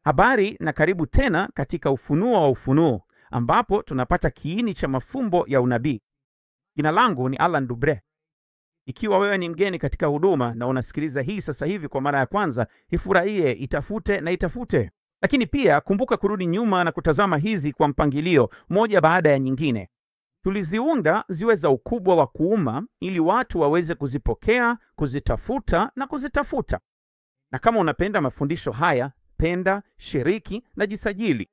Habari na karibu tena katika Ufunuo wa Ufunuo, ambapo tunapata kiini cha mafumbo ya unabii. Jina langu ni Alan Dubre. Ikiwa wewe ni mgeni katika huduma na unasikiliza hii sasa hivi kwa mara ya kwanza, ifurahie, itafute. Lakini pia kumbuka kurudi nyuma na kutazama hizi kwa mpangilio moja baada ya nyingine. Tuliziunda ziwe za ukubwa wa kuuma ili watu waweze kuzipokea, kuzitafuta na kuzitafuta. Na kama unapenda mafundisho haya, penda, shiriki na jisajili.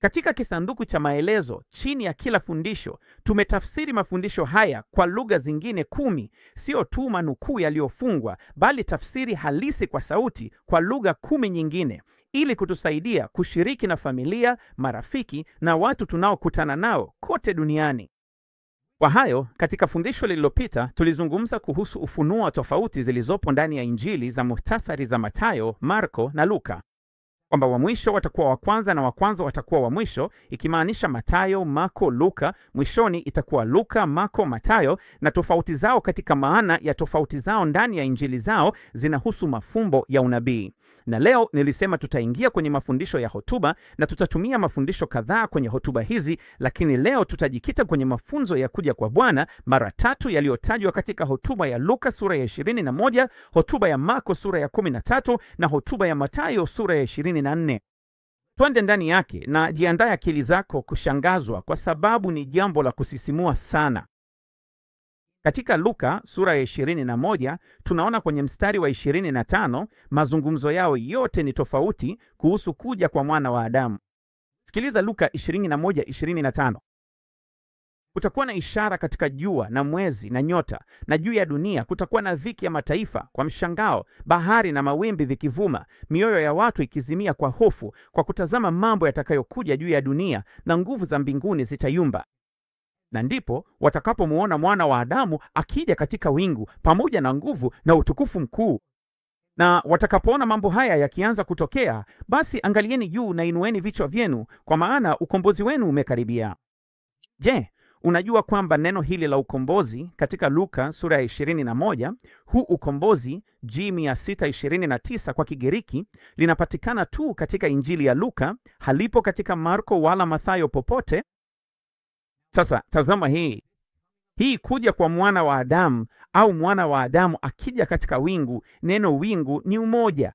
Katika kisanduku cha maelezo chini ya kila fundisho, tumetafsiri mafundisho haya kwa lugha zingine 10, sio tu manukuu yaliyofungwa, bali tafsiri halisi kwa sauti kwa lugha 10 nyingine, ili kutusaidia kushiriki na familia, marafiki na watu tunaokutana nao kote duniani. Kwa hayo, katika fundisho lililopita tulizungumza kuhusu ufunuo tofauti zilizopo ndani ya Injili za muhtasari za Mathayo, Marko na Luka. Kwamba wa mwisho watakuwa wa kwanza na wa kwanza watakuwa wa mwisho, ikimaanisha Mathayo, Marko, Luka. Mwishoni itakuwa Luka, Marko, Mathayo, na tofauti zao katika maana ya tofauti zao ndani ya Injili zao zinahusu mafumbo ya unabii. Na leo nilisema tutaingia kwenye mafundisho ya hotuba na tutatumia mafundisho kadhaa kwenye hotuba hizi, lakini leo tutajikita kwenye mafunzo ya kuja kwa Bwana mara 3 yaliyotajwa katika hotuba ya Luka sura ya 21, hotuba ya Marko sura ya 13 na hotuba ya Mathayo sura ya 24. Twende ndani yake na jiandae akili zako kushangazwa, kwa sababu ni jambo la kusisimua sana. Katika Luka sura ya 21 tunaona kwenye mstari wa 25 mazungumzo yao yote ni tofauti kuhusu kuja kwa mwana wa Adamu. Sikiliza Luka 21:25. Kutakuwa na ishara katika jua na mwezi na nyota, na juu ya dunia kutakuwa na dhiki ya mataifa kwa mshangao, bahari na mawimbi vikivuma, mioyo ya watu ikizimia kwa hofu, kwa kutazama mambo yatakayokuja juu ya dunia, na nguvu za mbinguni zitayumba. Na ndipo watakapomuona mwana wa Adamu akija katika wingu pamoja na nguvu na utukufu mkuu. Na watakapoona mambo haya yakianza kutokea, basi angalieni juu na inueni vichwa vyenu, kwa maana ukombozi wenu umekaribia. Je, unajua kwamba neno hili la ukombozi katika Luka sura ya 21, huu ukombozi G629 kwa Kigiriki, linapatikana tu katika Injili ya Luka, halipo katika Marko wala Mathayo popote? Sasa tazama hii kuja kwa mwana wa Adamu au mwana wa Adamu akija katika wingu. Neno wingu ni umoja,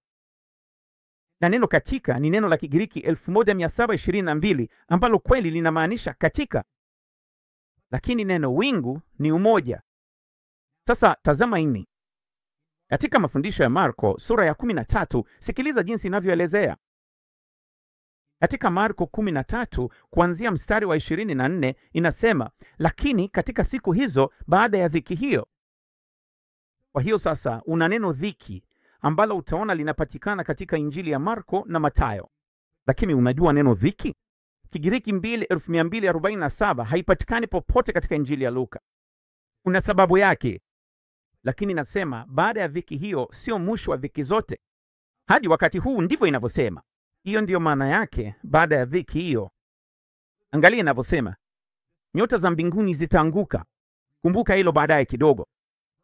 na neno katika ni neno la Kigiriki 1722 ambalo kweli linamaanisha katika, lakini neno wingu ni umoja. Sasa tazama hili katika mafundisho ya Marko sura ya 13. Sikiliza jinsi inavyoelezea. Katika Marko 13 kuanzia mstari wa 24 inasema, lakini katika siku hizo baada ya dhiki hiyo. Kwa hiyo sasa una neno dhiki ambalo utaona linapatikana katika Injili ya Marko na Mathayo. Lakini unajua neno dhiki Kigiriki 2247 haipatikani popote katika Injili ya Luka. Kuna sababu yake, lakini nasema baada ya dhiki hiyo sio mwisho wa dhiki zote. Hadi wakati huu ndivyo inavyosema. Hiyo ndiyo maana yake, baada ya dhiki hiyo. Angalia inavyosema, nyota za mbinguni zitaanguka. Kumbuka hilo baadaye kidogo.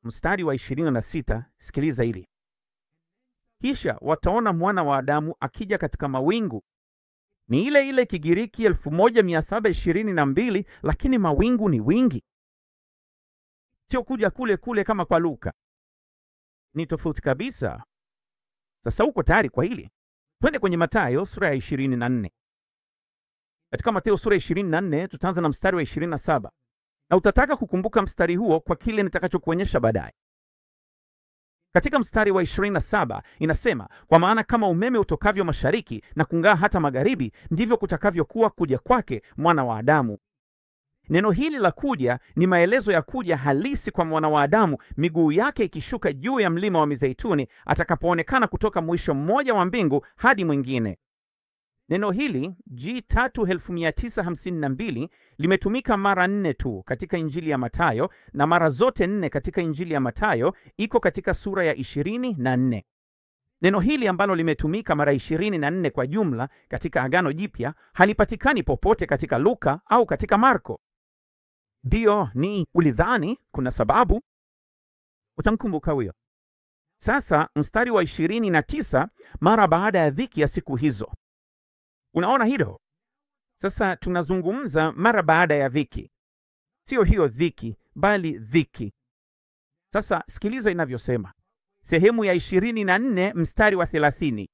Mstari wa 26, sikiliza hili. Kisha wataona mwana wa Adamu akija katika mawingu. Ni ile ile Kigiriki 1722, lakini mawingu ni wingi, sio kuja kule kule kama kwa Luka. Ni tofauti kabisa. Sasa uko tayari kwa hili? Twende kwenye Mathayo sura ya 24. Katika Mathayo sura ya 24 tutaanza na mstari wa 27, na utataka kukumbuka mstari huo kwa kile nitakachokuonyesha baadaye. Katika mstari wa 27 inasema, kwa maana kama umeme utokavyo mashariki na kung'aa hata magharibi, ndivyo kutakavyokuwa kuja kwake mwana wa Adamu. Neno hili la kuja ni maelezo ya kuja halisi kwa mwana wa Adamu, miguu yake ikishuka juu ya mlima wa Mizeituni, atakapoonekana kutoka mwisho mmoja wa mbingu hadi mwingine. Neno hili G3952 limetumika mara 4 tu katika Injili ya Mathayo, na mara zote 4 katika Injili ya Mathayo iko katika sura ya 24. Neno hili ambalo limetumika mara 24 kwa jumla katika Agano Jipya halipatikani popote katika Luka au katika Marko. Ndio, ni ulidhani kuna sababu? Utamkumbuka huyo. Sasa mstari wa 29, mara baada ya dhiki ya siku hizo. Unaona hilo? Sasa tunazungumza mara baada ya dhiki, sio hiyo dhiki, bali dhiki. Sasa sikiliza inavyosema sehemu ya 24 mstari wa 30.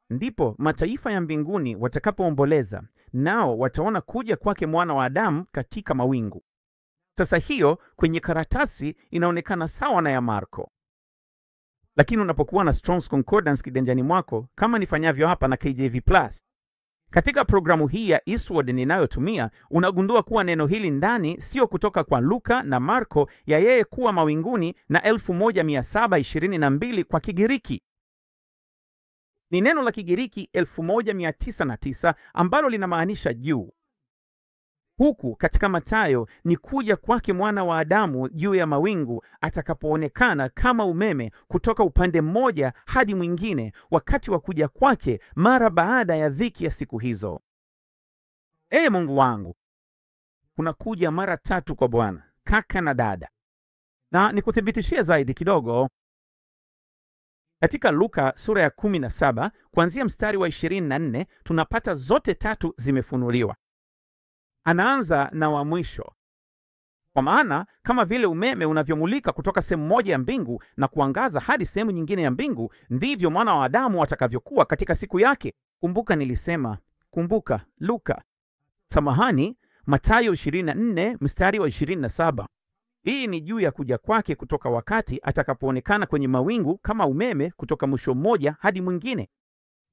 Ndipo mataifa ya mbinguni watakapoomboleza, nao wataona kuja kwake mwana wa Adamu katika mawingu. Sasa hiyo kwenye karatasi inaonekana sawa na ya Marko, lakini unapokuwa na Strong's Concordance kiganjani mwako kama nifanyavyo hapa na KJV Plus, katika programu hii ya Eastward ninayotumia, unagundua kuwa neno hili ndani sio kutoka kwa Luka na Marko ya yeye kuwa mawinguni na 1722 kwa Kigiriki. Ni neno la Kigiriki 1909 ambalo linamaanisha juu. Huku katika Mathayo ni kuja kwake mwana wa Adamu juu ya mawingu atakapoonekana kama umeme kutoka upande mmoja hadi mwingine, wakati wa kuja kwake mara baada ya dhiki ya siku hizo. Mungu wangu, kuna kuja mara 3 kwa Bwana, kaka na dada. Na nikuthibitishia zaidi kidogo, katika Luka sura ya 17 kuanzia mstari wa 24 tunapata zote 3 zimefunuliwa. Anaanza na wa mwisho. Kwa maana kama vile umeme unavyomulika kutoka sehemu moja ya mbingu na kuangaza hadi sehemu nyingine ya mbingu, ndivyo mwana wa Adamu atakavyokuwa katika siku yake. Kumbuka Luka. Samahani, Mathayo 24 mstari wa 27. Hii ni juu ya kuja kwake kutoka wakati atakapoonekana kwenye mawingu kama umeme kutoka mwisho mmoja hadi mwingine.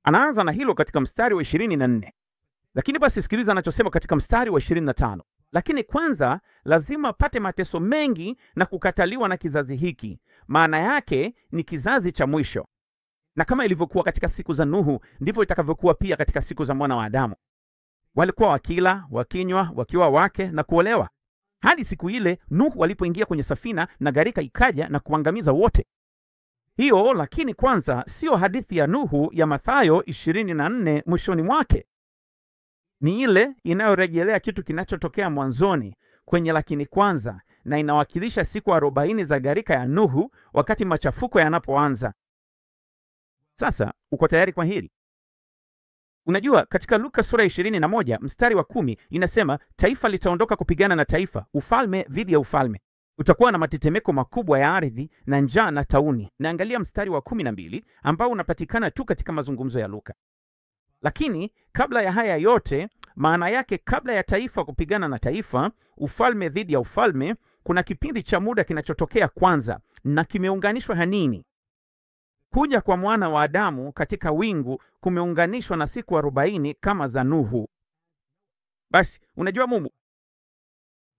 Anaanza na hilo katika mstari wa 24. Lakini basi sikiliza anachosema katika mstari wa 25. Lakini kwanza lazima pate mateso mengi na kukataliwa na kizazi hiki. Maana yake ni kizazi cha mwisho. Na kama ilivyokuwa katika siku za Nuhu, ndivyo itakavyokuwa pia katika siku za mwana wa Adamu. Walikuwa wakila, wakinywa, wakiwa wake na kuolewa, hadi siku ile Nuhu walipoingia kwenye safina na gharika ikaja na kuangamiza wote. Hiyo lakini kwanza sio hadithi ya Nuhu ya Mathayo 24 mwishoni mwake. Ni ile inayorejelea kitu kinachotokea mwanzoni kwenye lakini kwanza, na inawakilisha siku 40 za gharika ya Nuhu wakati machafuko yanapoanza. Sasa uko tayari kwa hili? Unajua, katika Luka sura 21 mstari wa 10 inasema taifa litaondoka kupigana na taifa, ufalme dhidi ya ufalme. Utakuwa na matetemeko makubwa ya ardhi na njaa na tauni. Na angalia mstari wa 12 ambao unapatikana tu katika mazungumzo ya Luka. Lakini kabla ya haya yote, maana yake kabla ya taifa kupigana na taifa, ufalme dhidi ya ufalme, kuna kipindi cha muda kinachotokea kwanza, na kimeunganishwa na nini? Kuja kwa mwana wa Adamu katika wingu kumeunganishwa na siku 40 kama za Nuhu. Basi unajua Mungu,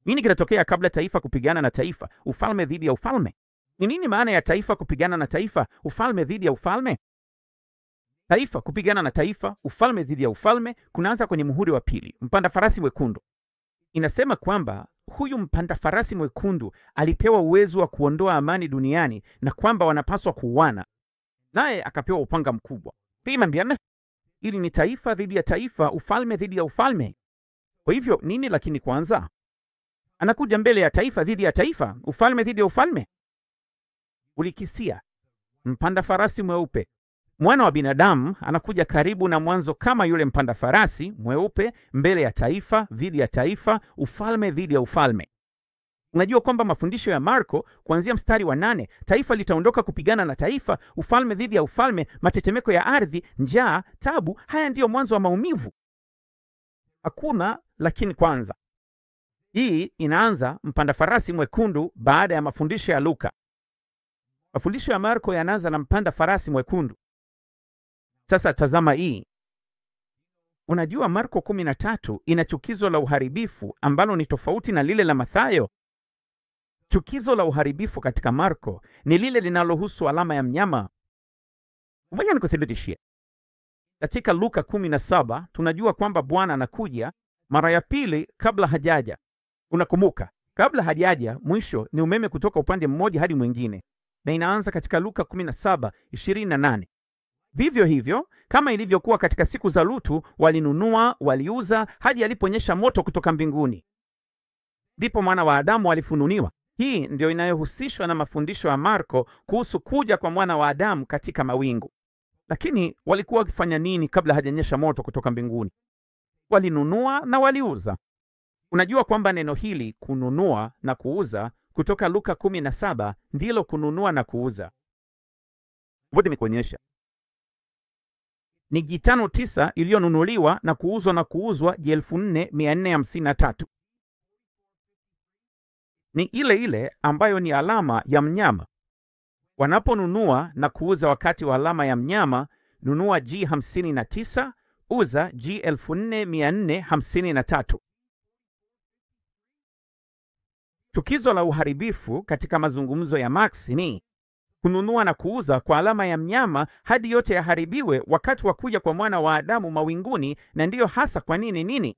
nini kinatokea kabla taifa kupigana na taifa, ufalme dhidi ya ufalme? Ni nini maana ya taifa kupigana na taifa, ufalme dhidi ya ufalme? Taifa kupigana na taifa, ufalme dhidi ya ufalme, kunaanza kwenye muhuri wa pili, mpanda farasi mwekundu. Inasema kwamba huyu mpanda farasi mwekundu alipewa uwezo wa kuondoa amani duniani na kwamba wanapaswa kuuana. Naye akapewa upanga mkubwa. Pimambiana, ili ni taifa dhidi ya taifa, ufalme dhidi ya ufalme. Kwa hivyo nini lakini kwanza? Anakuja mbele ya taifa dhidi ya taifa, ufalme dhidi ya ufalme. Ulikisia, mpanda farasi mweupe. Mwana wa binadamu anakuja karibu na mwanzo kama yule mpanda farasi mweupe mbele ya taifa dhidi ya taifa, ufalme dhidi ya ufalme. Unajua kwamba mafundisho ya Marko kuanzia mstari wa 8, taifa litaondoka kupigana na taifa, ufalme dhidi ya ufalme, matetemeko ya ardhi, njaa, tabu, haya ndiyo mwanzo wa maumivu. Hakuna lakini kwanza. Hii inaanza mpanda farasi mwekundu baada ya mafundisho ya Luka. Mafundisho ya Marko yanaanza na mpanda farasi mwekundu. Sasa tazama hii. Unajua Marko 13 ina chukizo la uharibifu ambalo ni tofauti na lile la Mathayo. Chukizo la uharibifu katika Marko ni lile linalohusu alama ya mnyama. Ngoja nikuthibitishie. Katika Luka 17 tunajua kwamba Bwana anakuja mara ya pili kabla hajaja. Unakumbuka, kabla hajaja mwisho ni umeme kutoka upande mmoja hadi mwingine. Na inaanza katika Luka 17:28. Vivyo hivyo, kama ilivyokuwa katika siku za Lutu, walinunua, waliuza, hadi aliponyesha moto kutoka mbinguni. Ndipo mwana wa Adamu alifunuliwa. Hii ndio inayohusishwa na mafundisho ya Marko kuhusu kuja kwa mwana wa Adamu katika mawingu. Lakini walikuwa wakifanya nini kabla hajanyesha moto kutoka mbinguni? Walinunua na waliuza. Unajua kwamba neno hili kununua na kuuza kutoka Luka 17 ndilo kununua na kuuza. Wote nimekuonyesha. Ni G5 9 iliyonunuliwa na kuuzwa G4453. Ni ile ile ambayo ni alama ya mnyama. Wanaponunua na kuuza wakati wa alama ya mnyama, nunua G59, uza G4453. Chukizo la uharibifu katika mazungumzo ya Marx ni kununua na kuuza kwa alama ya mnyama hadi yote yaharibiwe wakati wa kuja kwa mwana wa Adamu mawinguni. Na ndiyo hasa kwa nini.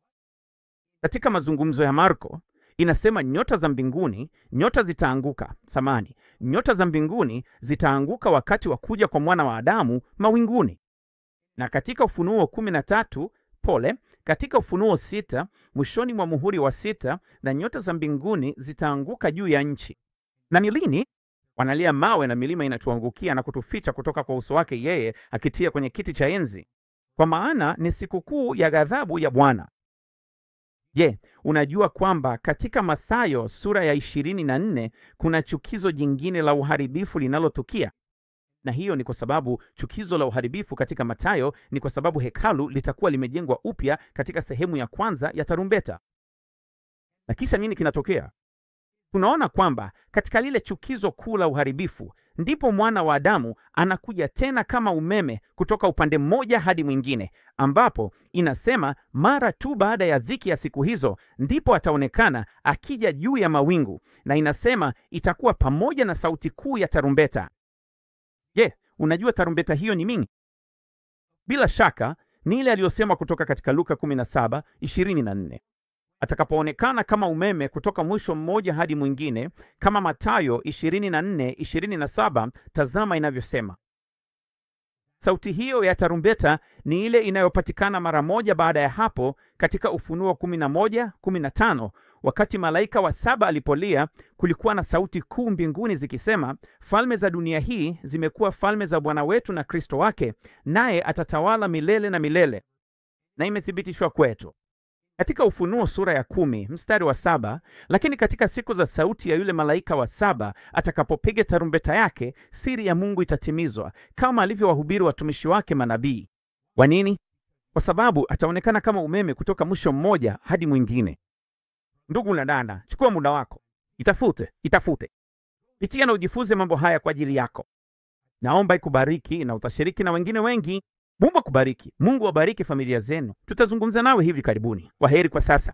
Katika mazungumzo ya Marko inasema nyota za mbinguni, nyota za mbinguni zitaanguka wakati wa kuja kwa mwana wa Adamu mawinguni. Na katika Ufunuo 13, katika Ufunuo 6, mwishoni mwa muhuri wa 6, na nyota za mbinguni zitaanguka juu ya nchi. Na ni lini? Wanalia mawe na milima inatuangukia na kutuficha kutoka kwa uso wake yeye akitia kwenye kiti cha enzi, kwa maana ni sikukuu ya ghadhabu ya Bwana. Je, unajua kwamba katika Mathayo sura ya 24 kuna chukizo jingine la uharibifu linalotukia? Na hiyo ni kwa sababu chukizo la uharibifu katika Mathayo ni kwa sababu hekalu litakuwa limejengwa upya katika sehemu ya kwanza ya tarumbeta. Na kisha nini kinatokea? Tunaona kwamba katika lile chukizo kuu la uharibifu ndipo mwana wa Adamu anakuja tena kama umeme kutoka upande mmoja hadi mwingine, ambapo inasema mara tu baada ya dhiki ya siku hizo ndipo ataonekana akija juu ya mawingu, na inasema itakuwa pamoja na sauti kuu ya tarumbeta. Je, unajua tarumbeta hiyo ni nini? Bila shaka ni ile aliyosema kutoka katika Luka 17:24. Atakapoonekana kama umeme kutoka mwisho mmoja hadi mwingine, kama Mathayo 24:27 tazama inavyosema. Sauti hiyo ya tarumbeta ni ile inayopatikana mara moja baada ya hapo katika Ufunuo 11:15. Wakati malaika wa 7 alipolia, kulikuwa na sauti kuu mbinguni zikisema, falme za dunia hii zimekuwa falme za Bwana wetu na Kristo wake, naye atatawala milele na milele. Na imethibitishwa kwetu katika Ufunuo sura ya 10 mstari wa 7, lakini katika siku za sauti ya yule malaika wa 7 atakapopiga tarumbeta yake, siri ya Mungu itatimizwa, kama alivyowahubiri watumishi wake manabii. Kwa nini? Kwa sababu ataonekana kama umeme kutoka mwisho mmoja hadi mwingine. Ndugu na dada, chukua muda wako, itafute, pitia na ujifunze mambo haya kwa ajili yako. Naomba ikubariki na utashiriki na wengine wengi. Mungu akubariki. Mungu abariki familia zenu. Tutazungumza nawe hivi karibuni. Kwaheri kwa sasa.